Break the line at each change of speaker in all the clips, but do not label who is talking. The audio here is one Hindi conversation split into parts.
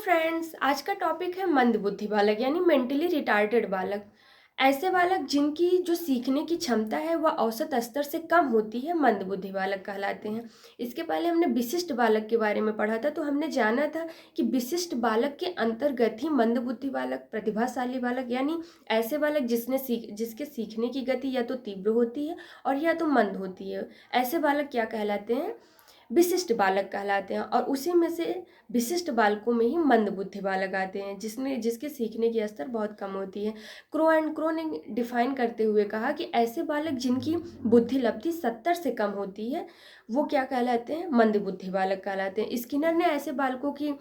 फ्रेंड्स, आज का टॉपिक है मंदबुद्धि बालक यानी मेंटली रिटार्डेड बालक। ऐसे बालक जिनकी जो सीखने की क्षमता है वह औसत स्तर से कम होती है मंदबुद्धि बालक कहलाते हैं। इसके पहले हमने विशिष्ट बालक के बारे में पढ़ा था, तो हमने जाना था कि विशिष्ट बालक के अंतर्गत ही मंदबुद्धि बालक, प्रतिभाशाली बालक यानी ऐसे बालक जिसके सीखने की गति या तो तीव्र होती है और या तो मंद होती है, ऐसे बालक क्या कहलाते हैं? विशिष्ट बालक कहलाते हैं। और उसी में से विशिष्ट बालकों में ही मंदबुद्धि बालक आते हैं जिसके सीखने की स्तर बहुत कम होती है। क्रो ने डिफाइन करते हुए कहा कि ऐसे बालक जिनकी बुद्धि लब्धि 70 से कम होती है वो क्या कहलाते हैं? मंदबुद्धि बालक कहलाते हैं। स्किनर ने ऐसे बालकों की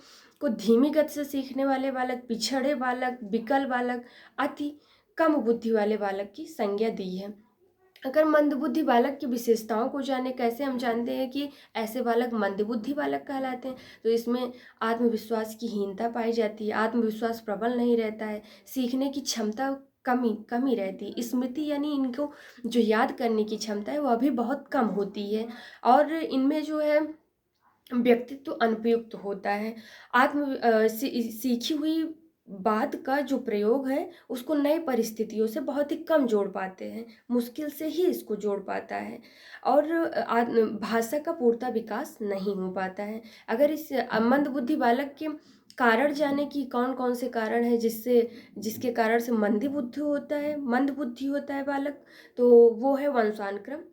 को धीमी गति से सीखने वाले बालक, पिछड़े बालक, विकल बालक, अति कम बुद्धि वाले बालक की संज्ञा दी है। अगर मंदबुद्धि बालक की विशेषताओं को जाने, कैसे हम जानते हैं कि ऐसे बालक मंदबुद्धि बालक कहलाते हैं? तो इसमें आत्मविश्वास की हीनता पाई जाती है, आत्मविश्वास प्रबल नहीं रहता है, सीखने की क्षमता कमी रहती है, स्मृति यानी इनको जो याद करने की क्षमता है वह भी बहुत कम होती है, और इनमें जो है व्यक्तित्व अनुपयुक्त होता है। सीखी हुई बात का जो प्रयोग है उसको नई परिस्थितियों से बहुत ही कम जोड़ पाते हैं, मुश्किल से ही इसको जोड़ पाता है, और भाषा का पूर्णतः विकास नहीं हो पाता है। अगर इस मंदबुद्धि बालक के कारण जाने कि कौन कौन से कारण है जिसके कारण से मंदबुद्धि होता है बालक, तो वो है वंशानुक्रम,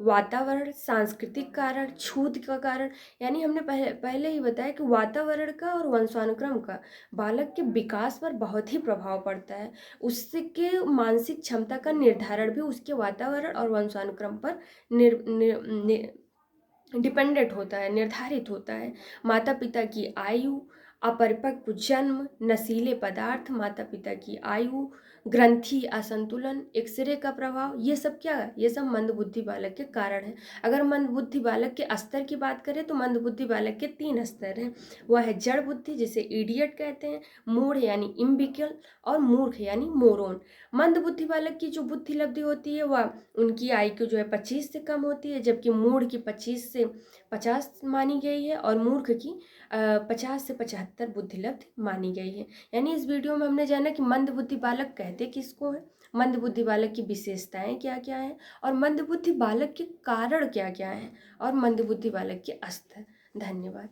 वातावरण, सांस्कृतिक कारण, छूत का कारण। यानी हमने पहले ही बताया कि वातावरण का और वंशानुक्रम का बालक के विकास पर बहुत ही प्रभाव पड़ता है। उसके मानसिक क्षमता का निर्धारण भी उसके वातावरण और वंशानुक्रम पर डिपेंडेंट होता है, निर्धारित होता है। माता पिता की आयु, अपरिपक्व जन्म, नशीले पदार्थ, माता पिता की आयु, ग्रंथि असंतुलन, एक्सरे का प्रभाव, ये सब क्या है? ये सब मंदबुद्धि बालक के कारण है। अगर मंदबुद्धि बालक के स्तर की बात करें तो मंदबुद्धि बालक के 3 स्तर हैं। वह है जड़ बुद्धि, जिसे इडियट कहते हैं, मूढ़ यानी इम्बिक्यल, और मूर्ख यानी मोरोन। मंदबुद्धि बालक की जो बुद्धि लब्धि होती है वह उनकी आयु जो है 25 से कम होती है, जबकि मूढ़ की 25 से 50 मानी गई है, और मूर्ख की 50 से 75 बुद्धिलब्ध मानी गई है। यानी इस वीडियो में हमने जाना कि मंदबुद्धि बालक कहते किसको है, मंदबुद्धि बालक की विशेषताएं क्या क्या हैं, और मंदबुद्धि बालक के कारण क्या क्या हैं, और मंदबुद्धि बालक के स्तर। धन्यवाद।